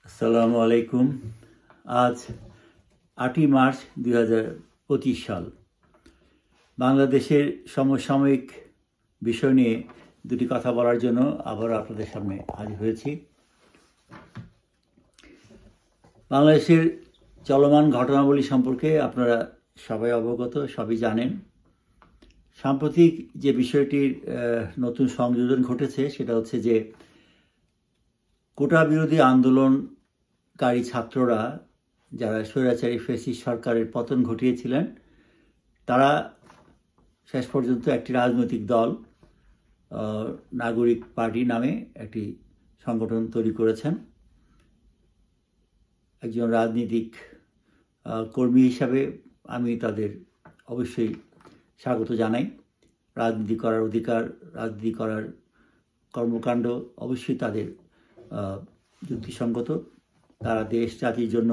আসসালামু আলাইকুম। আজ 8ই মার্চ 2025 সাল। বাংলাদেশের সমসাময়িক বিষয় নিয়ে দুটি কথা বলার জন্য আবার আপনাদের সামনে হাজির হয়েছি। বাংলাদেশের চলমান ঘটনাবলী সম্পর্কে আপনারা সবাই অবগত, সবই জানেন। সাম্প্রতিক যে বিষয়টির নতুন সংযোজন ঘটেছে সেটা হচ্ছে যে কোটা বিরোধী আন্দোলনকারী ছাত্ররা যারা স্বৈরাচারী ফ্যাসিস্ট সরকারের পতন ঘটিয়েছিলেন তারা শেষ পর্যন্ত একটি রাজনৈতিক দল নাগরিক পার্টি নামে একটি সংগঠন তৈরি করেছেন। একজন রাজনৈতিক কর্মী হিসাবে আমি তাদের অবশ্যই স্বাগত জানাই। রাজনীতি করার অধিকার, রাজনীতি করার কর্মকাণ্ড অবশ্যই তাদের যুক্তিসঙ্গত। তারা দেশ জাতির জন্য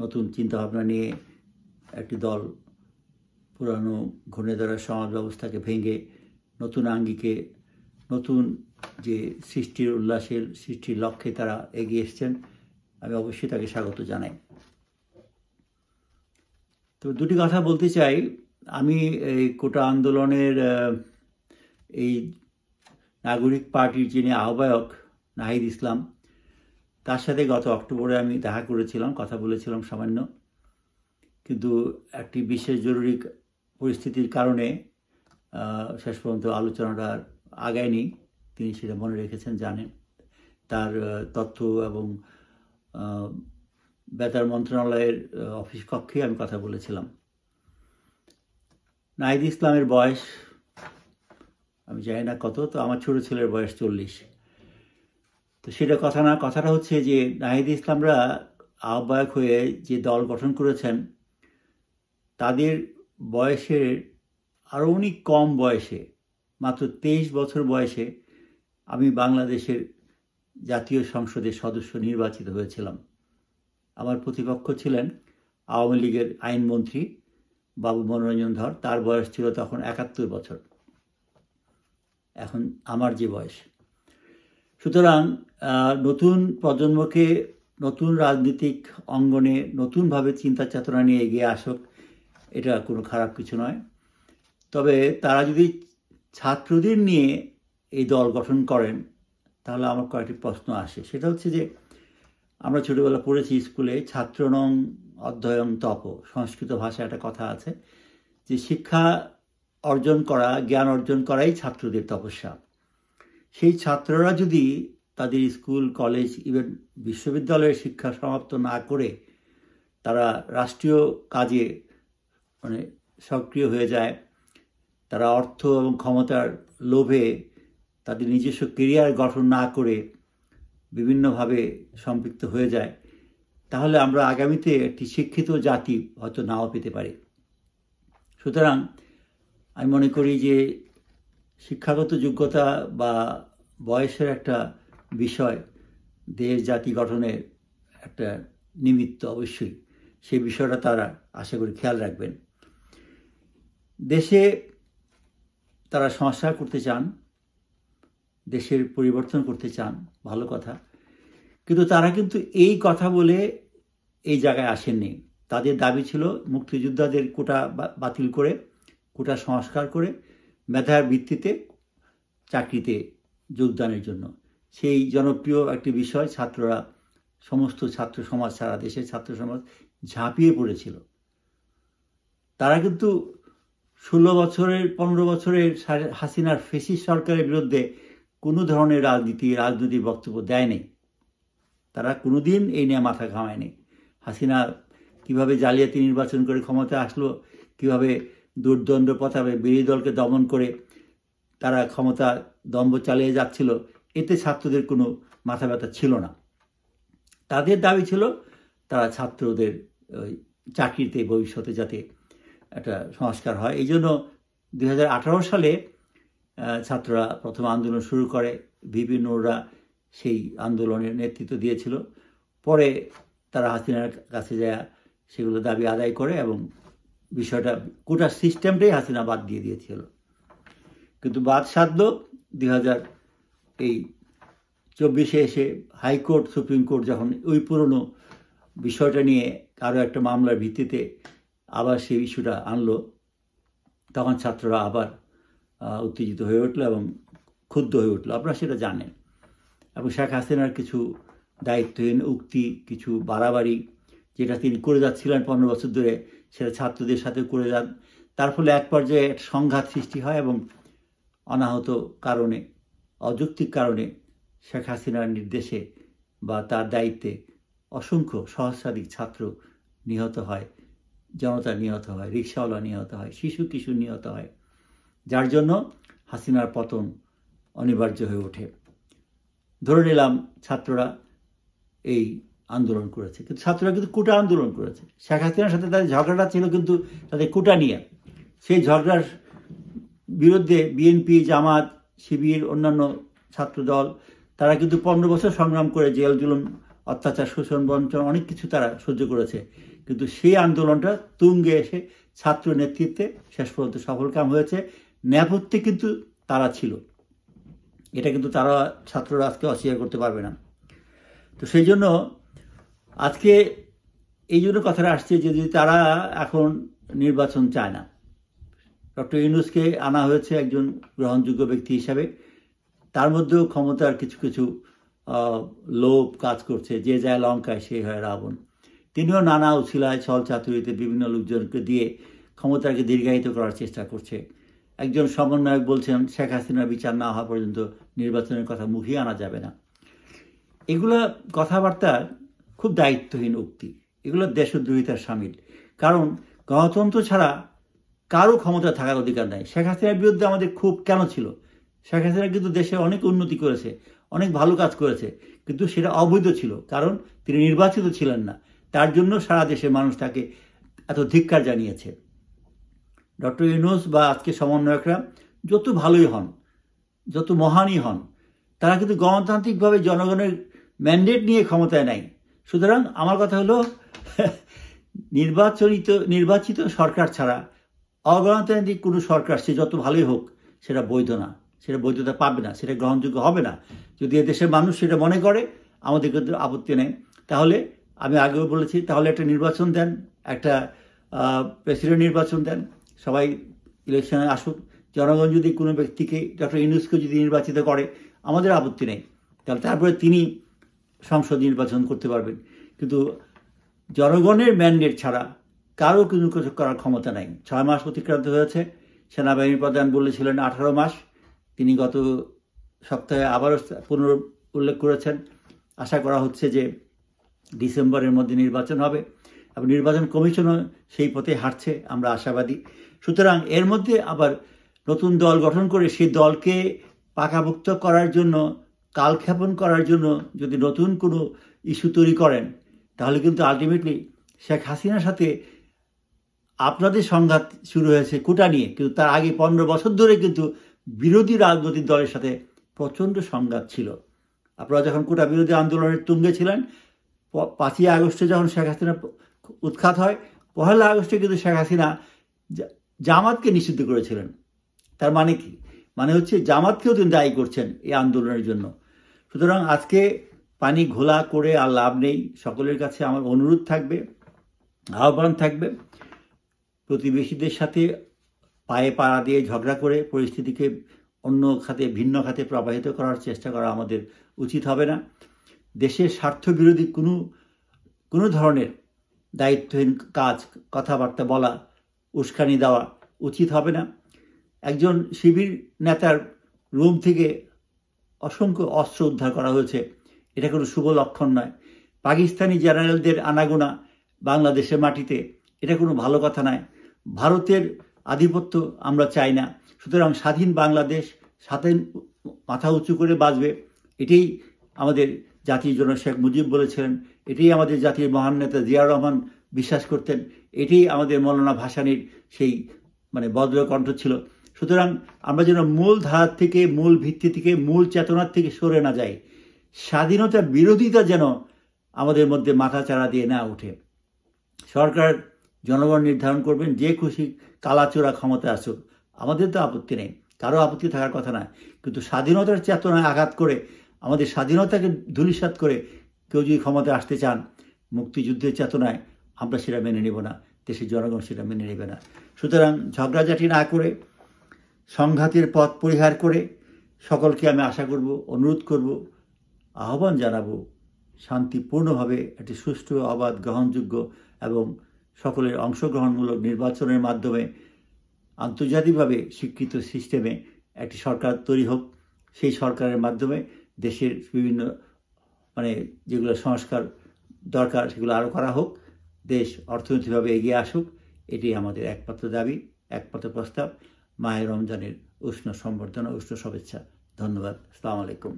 নতুন চিন্তাভাবনা নিয়ে একটি দল পুরানো ঘুরে ধরা সমাজ ব্যবস্থাকে ভেঙে নতুন আঙ্গিকে, নতুন যে সৃষ্টির উল্লাসের সৃষ্টির লক্ষ্যে তারা এগিয়ে এসছেন। আমি অবশ্যই তাকে স্বাগত জানাই। তো দুটি কথা বলতে চাই। আমি এই কোটা আন্দোলনের এই নাগরিক পার্টির যিনি আহ্বায়ক নাহিদ ইসলাম, তার সাথে গত অক্টোবরে আমি দেখা করেছিলাম, কথা বলেছিলাম সামান্য, কিন্তু একটি বিশেষ জরুরি পরিস্থিতির কারণে শেষ পর্যন্ত আলোচনাটা আগায়নি। তিনি সেটা মনে রেখেছেন, জানেন। তার তথ্য এবং বেতার মন্ত্রণালয়ের অফিস কক্ষে আমি কথা বলেছিলাম। নাহিদ ইসলামের বয়স আমি জানি না কত, তো আমার ছোট ছেলের বয়স 40। তো সেটা কথা না, কথাটা হচ্ছে যে নাহিদ ইসলামরা আহ্বায়ক হয়ে যে দল গঠন করেছেন তাদের বয়সের আরও অনেক কম বয়সে, মাত্র 23 বছর বয়সে আমি বাংলাদেশের জাতীয় সংসদের সদস্য নির্বাচিত হয়েছিলাম। আমার প্রতিপক্ষ ছিলেন আওয়ামী লীগের আইনমন্ত্রী বাবু মনোরঞ্জন ধর। তার বয়স ছিল তখন 71 বছর, এখন আমার যে বয়স। সুতরাং নতুন প্রজন্মকে নতুন রাজনৈতিক অঙ্গনে নতুনভাবে চিন্তা চেতনা নিয়ে এগিয়ে আসুক, এটা কোনো খারাপ কিছু নয়। তবে তারা যদি ছাত্রদের নিয়ে এই দল গঠন করেন তাহলে আমার কয়েকটি প্রশ্ন আসে। সেটা হচ্ছে যে আমরা ছোটোবেলা পড়েছি স্কুলে, ছাত্রনং অধ্যয়ন তপ, সংস্কৃত ভাষায় একটা কথা আছে যে শিক্ষা অর্জন করা, জ্ঞান অর্জন করাই ছাত্রদের তপস্যা। সেই ছাত্ররা যদি তাদের স্কুল, কলেজ, ইভেন বিশ্ববিদ্যালয়ের শিক্ষা সমাপ্ত না করে তারা রাষ্ট্রীয় কাজে সক্রিয় হয়ে যায়, তারা অর্থ এবং ক্ষমতার লোভে তাদের নিজস্ব কেরিয়ার গঠন না করে বিভিন্নভাবে সম্পৃক্ত হয়ে যায়, তাহলে আমরা আগামীতে একটি শিক্ষিত জাতি হয়তো নাও পেতে পারি। সুতরাং আমি মনে করি যে শিক্ষাগত যোগ্যতা বা বয়সের একটা বিষয় দেশ জাতি গঠনের একটা নিমিত্ত, অবশ্যই সেই বিষয়টা তারা আশা করি খেয়াল রাখবেন। দেশে তারা সংস্কার করতে চান, দেশের পরিবর্তন করতে চান, ভালো কথা, কিন্তু তারা কিন্তু এই কথা বলে এই জায়গায় আসেননি। তাদের দাবি ছিল মুক্তিযোদ্ধাদের কোটা বাতিল করে, কোটা সংস্কার করে মেধার ভিত্তিতে চাকরিতে যোগদানের জন্য। সেই জনপ্রিয় একটি বিষয় ছাত্ররা, সমস্ত ছাত্র সমাজ, সারা দেশের ছাত্র সমাজ ঝাঁপিয়ে পড়েছিল। তারা কিন্তু 16 বছরের 15 বছরের হাসিনার ফ্যাসিস্ট সরকারের বিরুদ্ধে কোনো ধরনের রাজনৈতিক বক্তব্য দেয়নি। তারা কোনোদিন এই নিয়ে মাথা ঘামায়নি। হাসিনা কিভাবে জালিয়াতি নির্বাচন করে ক্ষমতা আসলো, কিভাবে দুর্দণ্ড প্রতাপে বিরোধী দলকে দমন করে তারা ক্ষমতা দম্ভ চালিয়ে যাচ্ছিল, এতে ছাত্রদের কোনো মাথা ব্যথা ছিল না। তাদের দাবি ছিল তারা ছাত্রদের চাকরিতে ভবিষ্যতে যাতে একটা সংস্কার হয়। এই জন্য 2018 সালে ছাত্ররা প্রথম আন্দোলন শুরু করে। বিভিন্নরা সেই আন্দোলনের নেতৃত্ব দিয়েছিল। পরে তারা হাসিনার কাছে যায় সেগুলো দাবি আদায় করে এবং বিষয়টা, কোটা সিস্টেমটাই হাসিনা বাদ দিয়ে দিয়েছিল। কিন্তু বাদ সাধল 24-এ এসে হাইকোর্ট সুপ্রিম কোর্ট যখন ওই পুরনো বিষয়টা নিয়ে আরও একটা মামলার ভিত্তিতে আবার সেই ইস্যুটা আনলো, তখন ছাত্ররা আবার উত্তেজিত হয়ে উঠলো এবং ক্ষুব্ধ হয়ে উঠলো। আপনারা সেটা জানেন। এবং শেখ হাসিনার কিছু দায়িত্বহীন উক্তি, কিছু বাড়াবাড়ি যেটা তিনি করে যাচ্ছিলেন 15 বছর ধরে, সেটা ছাত্রদের সাথে করে যান। তার ফলে এক পর্যায়ে একটা সংঘাত সৃষ্টি হয় এবং অনাহত কারণে, অযৌক্তিক কারণে শেখ হাসিনার নির্দেশে বা তার দায়িত্বে অসংখ্য সহস্রাধিক ছাত্র নিহত হয়, জনতা নিহত হয়, রিকশাওয়ালা নিহত হয়, শিশু কিশোর নিহত হয়, যার জন্য হাসিনার পতন অনিবার্য হয়ে ওঠে। ধরে নিলাম ছাত্ররা এই আন্দোলন করেছে, কিন্তু ছাত্ররা কিন্তু কোটা আন্দোলন করেছে। শেখ হাসিনার সাথে তাদের ঝগড়াটা ছিল কিন্তু তাদের কোটা নিয়ে। সেই ঝগড়ার বিরুদ্ধে বিএনপি, জামাত, শিবির, অন্যান্য ছাত্রদল তারা কিন্তু 15 বছর সংগ্রাম করে জেল জুলুম, অত্যাচার, শোষণ, বঞ্চনা অনেক কিছু তারা সহ্য করেছে। কিন্তু সেই আন্দোলনটা তুঙ্গে এসে ছাত্র নেতৃত্বে শেষ পর্যন্ত সফলকাম হয়েছে। নেপথ্যে কিন্তু তারা ছিল, এটা কিন্তু তারা ছাত্ররা আজকে অস্বীকার করতে পারবে না। তো সেই জন্য আজকে এই জন্য কথাটা আসছে যে যদি তারা এখন নির্বাচন চায় না, ডক্টর ইউনূসকে আনা হয়েছে একজন গ্রহণযোগ্য ব্যক্তি হিসাবে, তার মধ্যেও ক্ষমতার কিছু কিছু লোভ কাজ করছে। যে যায় লঙ্কায় সে হয় রাবণ। তিনিও নানা উছিলায়, ছল চাতুরিতে বিভিন্ন লোকজনকে দিয়ে ক্ষমতাকে দীর্ঘায়িত করার চেষ্টা করছে। একজন সমন্বয়ক বলছেন শেখ হাসিনার বিচার না হওয়া পর্যন্ত নির্বাচনের কথা মুখে আনা যাবে না। এগুলো কথাবার্তা খুব দায়িত্বহীন উক্তি, এগুলো দেশদ্রোহিতার সামিল। কারণ গণতন্ত্র ছাড়া কারো ক্ষমতা থাকার অধিকার নাই। শেখ হাসিনার বিরুদ্ধে আমাদের ক্ষোভ কেন ছিল? শেখ হাসিনা কিন্তু দেশে অনেক উন্নতি করেছে, অনেক ভালো কাজ করেছে, কিন্তু সেটা অবৈধ ছিল, কারণ তিনি নির্বাচিত ছিলেন না। তার জন্য সারা দেশের মানুষ তাকে এত ধিক্কার জানিয়েছে। ডক্টর ইউনূস বা আজকে সমন্বয়করা যত ভালোই হন, যত মহানই হন, তারা কিন্তু গণতান্ত্রিকভাবে জনগণের ম্যান্ডেট নিয়ে ক্ষমতায় নাই। সুতরাং আমার কথা হলো নির্বাচিত সরকার ছাড়া অগণতান্ত্রিক কোনো সরকার সে যত ভালোই হোক সেটা বৈধ না, সেটা বৈধতা পাবে না, সেটা গ্রহণযোগ্য হবে না। যদি এদেশের মানুষ সেটা মনে করে, আমাদের কিন্তু আপত্তি নেই। তাহলে আমি আগেও বলেছি, তাহলে একটা নির্বাচন দেন, একটা প্রেসিডেন্ট নির্বাচন দেন, সবাই ইলেকশনে আসুক। জনগণ যদি কোনো ব্যক্তিকে, ডক্টর ইউনূসকে যদি নির্বাচিত করে, আমাদের আপত্তি নেই। তাহলে তারপরে তিনি সংসদ নির্বাচন করতে পারবেন। কিন্তু জনগণের ম্যান্ডেট ছাড়া কারো কিছু কিছু করার ক্ষমতা নাই। 6 মাস অতিক্রান্ত হয়েছে। সেনাবাহিনীর প্রধান বলেছিলেন 18 মাস। তিনি গত সপ্তাহে আবারও উল্লেখ করেছেন। আশা করা হচ্ছে যে ডিসেম্বরের মধ্যে নির্বাচন হবে এবং নির্বাচন কমিশনও সেই পথে হাঁটছে, আমরা আশাবাদী। সুতরাং এর মধ্যে আবার নতুন দল গঠন করে সেই দলকে পাকাভুক্ত করার জন্য, কালক্ষেপণ করার জন্য যদি নতুন কোনো ইস্যু তৈরি করেন, তাহলে কিন্তু আলটিমেটলি শেখ হাসিনার সাথে আপনাদের সংঘাত শুরু হয়েছে কোটা নিয়ে, কিন্তু তার আগে 15 বছর ধরে কিন্তু বিরোধী রাজনৈতিক দলের সাথে প্রচণ্ড সংঘাত ছিল। আপনারা যখন কোটা বিরোধী আন্দোলনের তুঙ্গে ছিলেন, 5ই আগস্টে যখন শেখ হাসিনা উৎখাত হয়, 1 আগস্টে কিন্তু শেখ হাসিনা জামাতকে নিষিদ্ধ করেছিলেন। তার মানে কি? মানে হচ্ছে জামাতকেও তিনি দায়ী করছেন এই আন্দোলনের জন্য। সুতরাং আজকে পানি ঘোলা করে আর লাভ নেই। সকলের কাছে আমার অনুরোধ থাকবে, আহ্বান থাকবে, প্রতিবেশীদের সাথে পায়ে পাড়া দিয়ে ঝগড়া করে পরিস্থিতিকে অন্য খাতে, ভিন্ন খাতে প্রবাহিত করার চেষ্টা করা আমাদের উচিত হবে না। দেশের স্বার্থবিরোধী কোনো ধরনের দায়িত্বহীন কাজ, কথাবার্তা বলা, উস্কানি দেওয়া উচিত হবে না। একজন শিবির নেতার রুম থেকে অসংখ্য অস্ত্র উদ্ধার করা হয়েছে, এটা কোনো শুভ লক্ষণ নয়। পাকিস্তানি জেনারেলদের আনাগোনা বাংলাদেশের মাটিতে, এটা কোনো ভালো কথা নয়। ভারতের আধিপত্য আমরা চাই না। সুতরাং স্বাধীন বাংলাদেশ স্বাধীন মাথা উঁচু করে বাঁচবে, এটাই আমাদের জাতির জন্য শেখ মুজিব বলেছিলেন, এটাই আমাদের জাতির মহান নেতা জিয়াউর রহমান বিশ্বাস করতেন, এটাই আমাদের মৌলানা ভাসানীর সেই বজ্রকণ্ঠ ছিল। সুতরাং আমরা যেন মূল ধারা থেকে, মূল ভিত্তি থেকে, মূল চেতনার থেকে সরে না যাই। স্বাধীনতার বিরোধিতা যেন আমাদের মধ্যে মাথাচাড়া দিয়ে না ওঠে। সরকার, জনগণ নির্ধারণ করবেন, যে খুশি কালাচোরা ক্ষমতা আসুক, আমাদের তো আপত্তি নেই, কারো আপত্তি থাকার কথা না। কিন্তু স্বাধীনতার চেতনায় আঘাত করে আমাদের স্বাধীনতাকে ধূলিসাৎ করে কেউ যদি ক্ষমতায় আসতে চান মুক্তিযুদ্ধের চেতনায়, আমরা সেটা মেনে নেব না, দেশের জনগণ সেটা মেনে নেবে না। সুতরাং ঝগড়াঝাটি না করে, সংঘাতের পথ পরিহার করে সকলকে আমি আশা করব, অনুরোধ করব, আহ্বান জানাবো শান্তিপূর্ণভাবে একটি সুষ্ঠু, অবাধ, গ্রহণযোগ্য এবং সকলের অংশগ্রহণমূলক নির্বাচনের মাধ্যমে আন্তর্জাতিকভাবে স্বীকৃত সিস্টেমে একটি সরকার তৈরি হোক। সেই সরকারের মাধ্যমে দেশের বিভিন্ন যেগুলো সংস্কার দরকার সেগুলো আরও করা হোক, দেশ অর্থনৈতিকভাবে এগিয়ে আসুক। এটি আমাদের একমাত্র দাবি, একমাত্র প্রস্তাব। মাহে রমজানের উষ্ণ সম্বর্ধনা, উষ্ণ শুভেচ্ছা। ধন্যবাদ। আসসালামু আলাইকুম।